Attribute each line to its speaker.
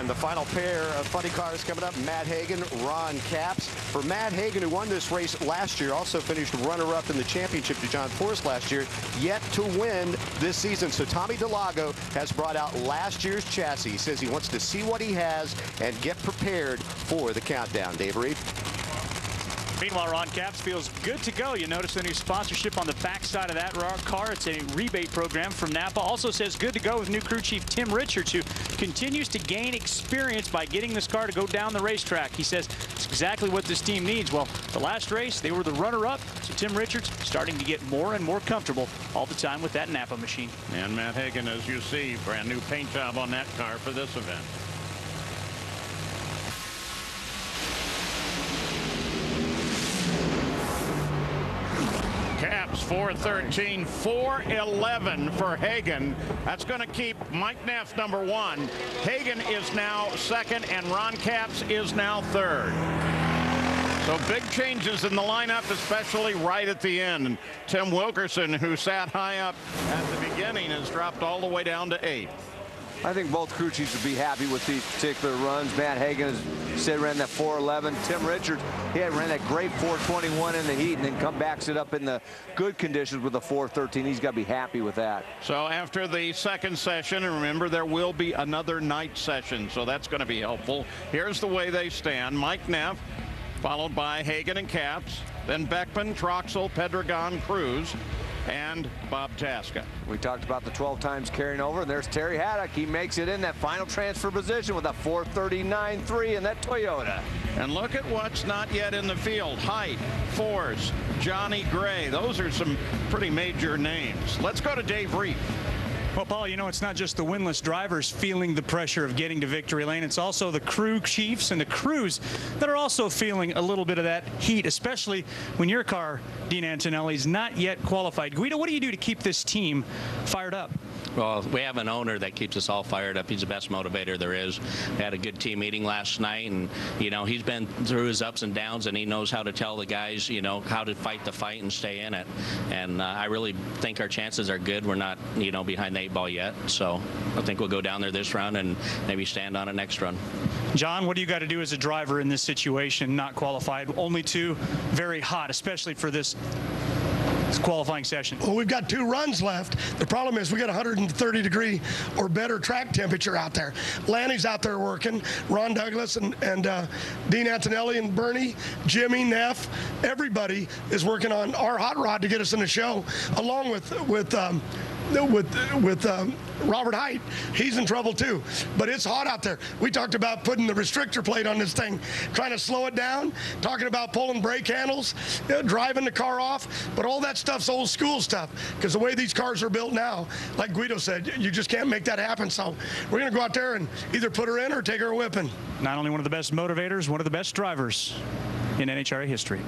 Speaker 1: And the final pair of funny cars coming up, Matt Hagan, Ron Capps. For Matt Hagan, who won this race last year, also finished runner-up in the championship to John Force last year, yet to win this season. So Tommy DeLago has brought out last year's chassis. He says he wants to see what he has and get prepared for the countdown. Dave Reed.
Speaker 2: Meanwhile, Ron Capps feels good to go. You notice the new sponsorship on the backside of that car. It's a rebate program from Napa. Also says good to go with new crew chief Tim Richards, who continues to gain experience by getting this car to go down the racetrack. He says it's exactly what this team needs. Well, the last race, they were the runner-up. So Tim Richards starting to get more and more comfortable all the time with that Napa machine.
Speaker 3: And Matt Hagan, as you see, brand new paint job on that car for this event. Capps 413, 411 for Hagan. That's going to keep Mike Neff #1. Hagan is now second, and Ron Capps is now third. So big changes in the lineup, especially right at the end. And Tim Wilkerson, who sat high up at the beginning, has dropped all the way down to 8th.
Speaker 4: I think both crew chiefs would be happy with these particular runs. Matt Hagan said ran that 411. Tim Richards, he ran that great 421 in the heat and then backs it up in the good conditions with the 413. He's got to be happy with that.
Speaker 3: So after the second session, and remember there will be another night session, so that's going to be helpful. Here's the way they stand. Mike Neff, followed by Hagan and Capps, then Beckman, Troxel, Pedregon, Cruz, and Bob Tasca.
Speaker 4: We talked about the 12 times carrying over, and there's Terry Haddock. He makes it in that final transfer position with a 439.3 in that Toyota.
Speaker 3: And look at what's not yet in the field. Height, Force, Johnny Gray. Those are some pretty major names. Let's go to Dave Reed.
Speaker 2: Well, Paul, you know, it's not just the winless drivers feeling the pressure of getting to victory lane. It's also the crew chiefs and the crews that are also feeling a little bit of that heat, especially when your car, Dean Antonelli, is not yet qualified. Guido, what do you do to keep this team fired up?
Speaker 5: Well, we have an owner that keeps us all fired up. He's the best motivator there is. We had a good team meeting last night, and, you know, he's been through his ups and downs, and he knows how to tell the guys, you know, how to fight the fight and stay in it. And I really think our chances are good. We're not, you know, behind the 8 ball yet. So I think we'll go down there this round and maybe stand on it next run.
Speaker 2: John, what do you got to do as a driver in this situation, not qualified? Only 2, very hot, especially for this qualifying session.
Speaker 6: Well, we've got 2 runs left. The problem is we got 130-degree or better track temperature out there. Lanny's out there working. Ron Douglas and Dean Antonelli and Bernie, Jimmy, Neff, everybody is working on our hot rod to get us in the show, along with Robert Height. He's in trouble too, but it's hot out there. We talked about putting the restrictor plate on this thing, trying to slow it down, talking about pulling brake handles, driving the car off, but all that stuff's old school stuff, because the way these cars are built now, like Guido said, you just can't make that happen. So we're going to go out there and either put her in or take her a whipping.
Speaker 2: Not only one of the best motivators, one of the best drivers in NHRA history.